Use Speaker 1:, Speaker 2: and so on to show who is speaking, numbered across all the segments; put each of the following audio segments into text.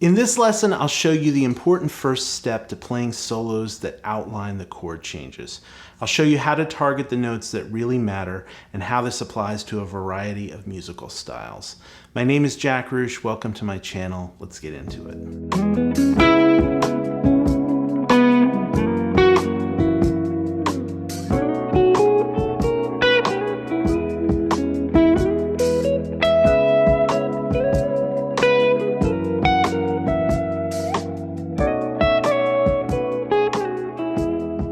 Speaker 1: In this lesson, I'll show you the important first step to playing solos that outline the chord changes. I'll show you how to target the notes that really matter and how this applies to a variety of musical styles. My name is Jack Ruch. Welcome to my channel. Let's get into it.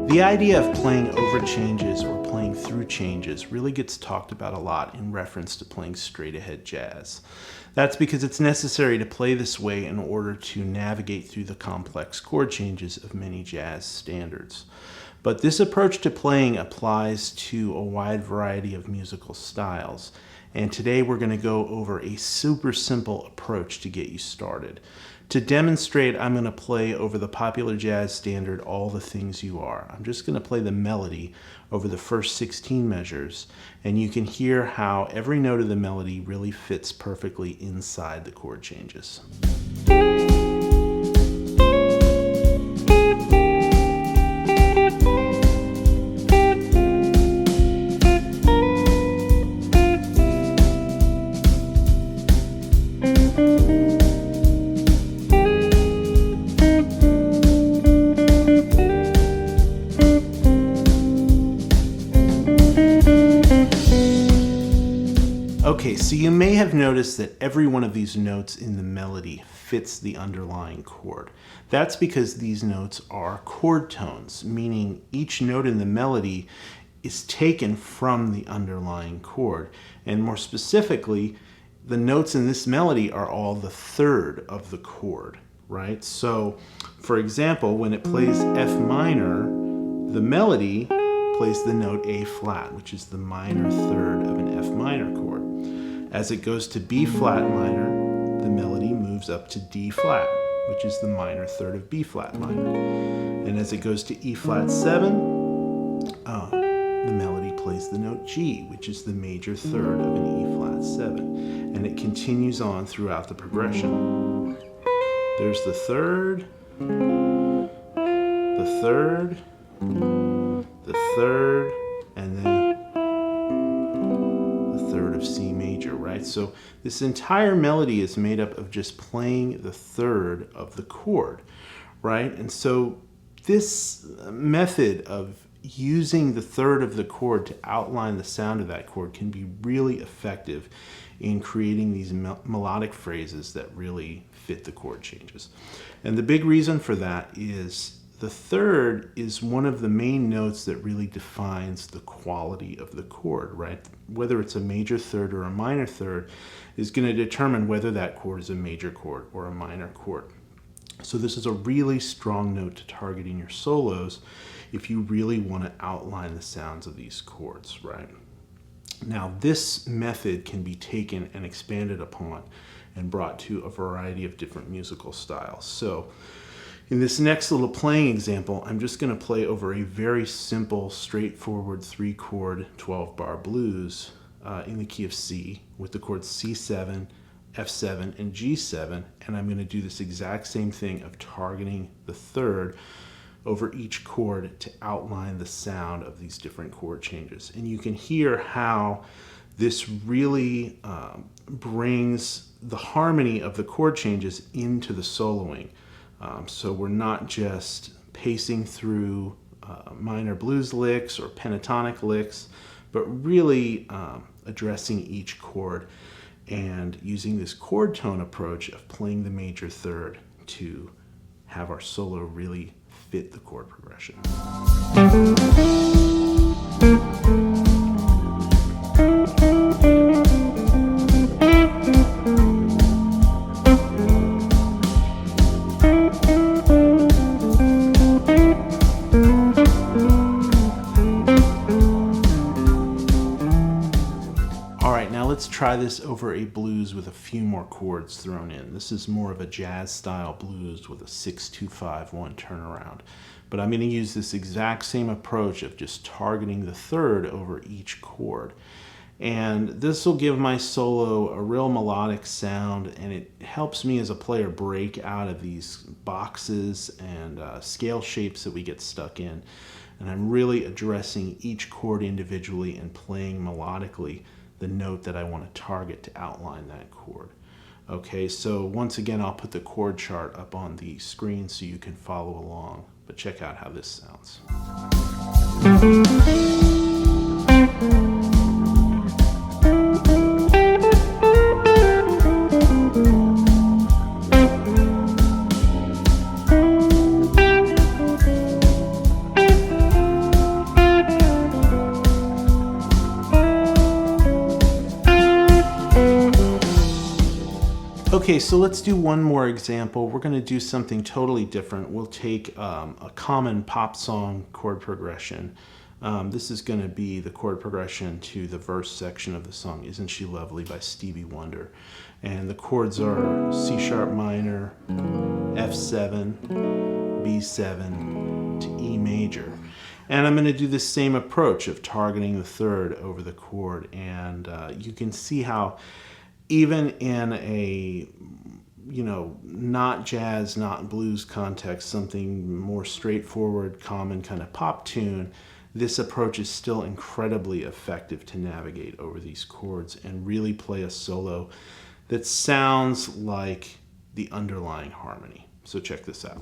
Speaker 1: The idea of playing over changes or playing through changes really gets talked about a lot in reference to playing straight ahead jazz. That's because it's necessary to play this way in order to navigate through the complex chord changes of many jazz standards. But this approach to playing applies to a wide variety of musical styles. And today we're going to go over a super simple approach to get you started. To demonstrate, I'm going to play over the popular jazz standard, All the Things You Are. I'm just going to play the melody over the first 16 measures, and you can hear how every note of the melody really fits perfectly inside the chord changes. Okay, so you may have noticed that every one of these notes in the melody fits the underlying chord. That's because these notes are chord tones, meaning each note in the melody is taken from the underlying chord. And more specifically, the notes in this melody are all the third of the chord, right? So, for example, when it plays F minor, the melody plays the note A flat, which is the minor third of an F minor chord. As it goes to B flat minor, the melody moves up to D flat, which is the minor third of B flat minor. And as it goes to E flat 7, the melody plays the note G, which is the major third of an E flat 7. And it continues on throughout the progression. There's the third, the third, the third, and then the third of C major, right? So this entire melody is made up of just playing the third of the chord, right? And so this method of using the third of the chord to outline the sound of that chord can be really effective in creating these melodic phrases that really fit the chord changes. And the big reason for that is the third is one of the main notes that really defines the quality of the chord, right? Whether it's a major third or a minor third is going to determine whether that chord is a major chord or a minor chord. So this is a really strong note to target in your solos if you really want to outline the sounds of these chords, right? Now, this method can be taken and expanded upon and brought to a variety of different musical styles. So in this next little playing example, I'm just going to play over a very simple, straightforward 3-chord 12-bar blues in the key of C with the chords C7, F7, and G7, and I'm going to do this exact same thing of targeting the third over each chord to outline the sound of these different chord changes. And you can hear how this really brings the harmony of the chord changes into the soloing. So we're not just pacing through minor blues licks or pentatonic licks, but really addressing each chord and using this chord tone approach of playing the major third to have our solo really fit the chord progression. Let's try this over a blues with a few more chords thrown in. This is more of a jazz style blues with a 6-2-5-1 turnaround. But I'm going to use this exact same approach of just targeting the third over each chord. And this will give my solo a real melodic sound, and it helps me as a player break out of these boxes and scale shapes that we get stuck in. And I'm really addressing each chord individually and playing melodically the note that I want to target to outline that chord. Okay, so once again, I'll put the chord chart up on the screen so you can follow along, but check out how this sounds. Okay, so let's do one more example. We're going to do something totally different. We'll take a common pop song chord progression. This is going to be the chord progression to the verse section of the song, Isn't She Lovely by Stevie Wonder. And the chords are C sharp minor, F7, B7 to E major. And I'm going to do the same approach of targeting the third over the chord. And you can see how even in a, not jazz, not blues context, something more straightforward, common kind of pop tune, this approach is still incredibly effective to navigate over these chords and really play a solo that sounds like the underlying harmony. So check this out.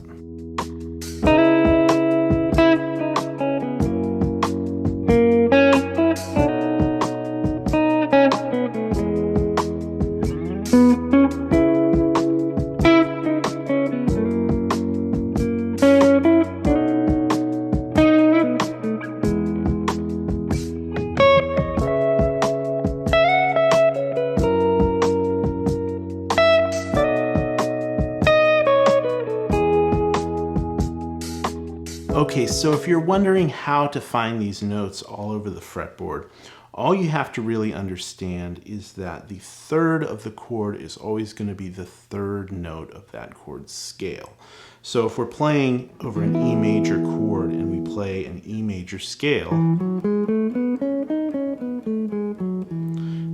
Speaker 1: Okay, so if you're wondering how to find these notes all over the fretboard, all you have to really understand is that the third of the chord is always going to be the third note of that chord's scale. So if we're playing over an E major chord and we play an E major scale,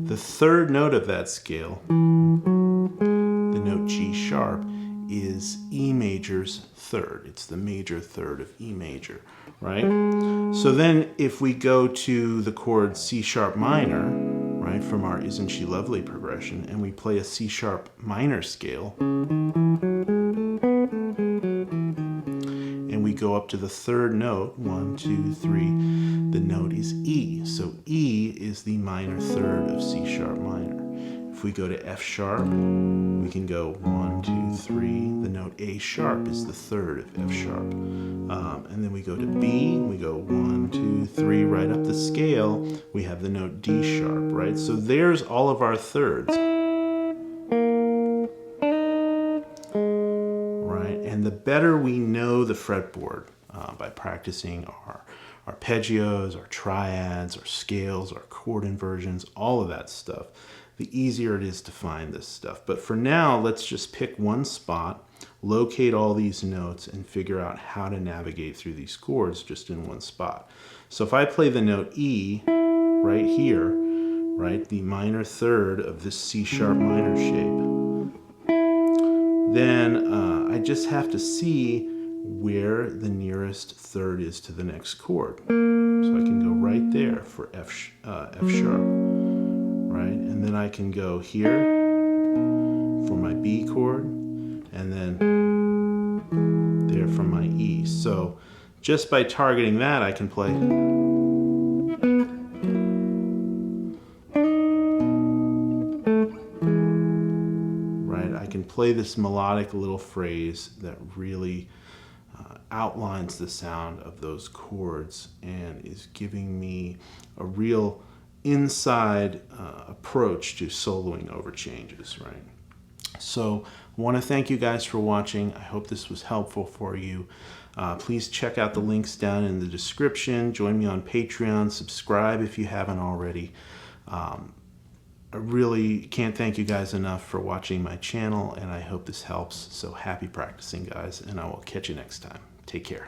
Speaker 1: the third note of that scale, the note G sharp, is E major's third. It's the major third of E major, right? So then if we go to the chord C sharp minor, right, from our Isn't She Lovely progression, and we play a C sharp minor scale, and we go up to the third note, 1, 2, 3, the note is E. So E is the minor third of C sharp minor. If we go to F sharp, we can go 1, 2, 3. The note A sharp is the third of F sharp. And then we go to B, we go 1, 2, 3, right up the scale. We have the note D sharp, right? So there's all of our thirds. Right? And the better we know the fretboard by practicing our arpeggios, our triads, our scales, our chord inversions, all of that stuff, the easier it is to find this stuff. But for now, let's just pick one spot, locate all these notes, and figure out how to navigate through these chords just in one spot. So if I play the note E right here, right, the minor third of this C sharp minor shape, then I just have to see where the nearest third is to the next chord. So I can go right there for F sharp. Right? And then I can go here for my B chord, and then there for my E. So just by targeting that, I can play. Right? I can play this melodic little phrase that really outlines the sound of those chords and is giving me a real inside approach to soloing over changes, right? So I want to thank you guys for watching. I hope this was helpful for you. Please check out the links down in the description. Join me on Patreon. Subscribe if you haven't already. I really can't thank you guys enough for watching my channel, and I hope this helps. So happy practicing, guys, and I will catch you next time. Take care.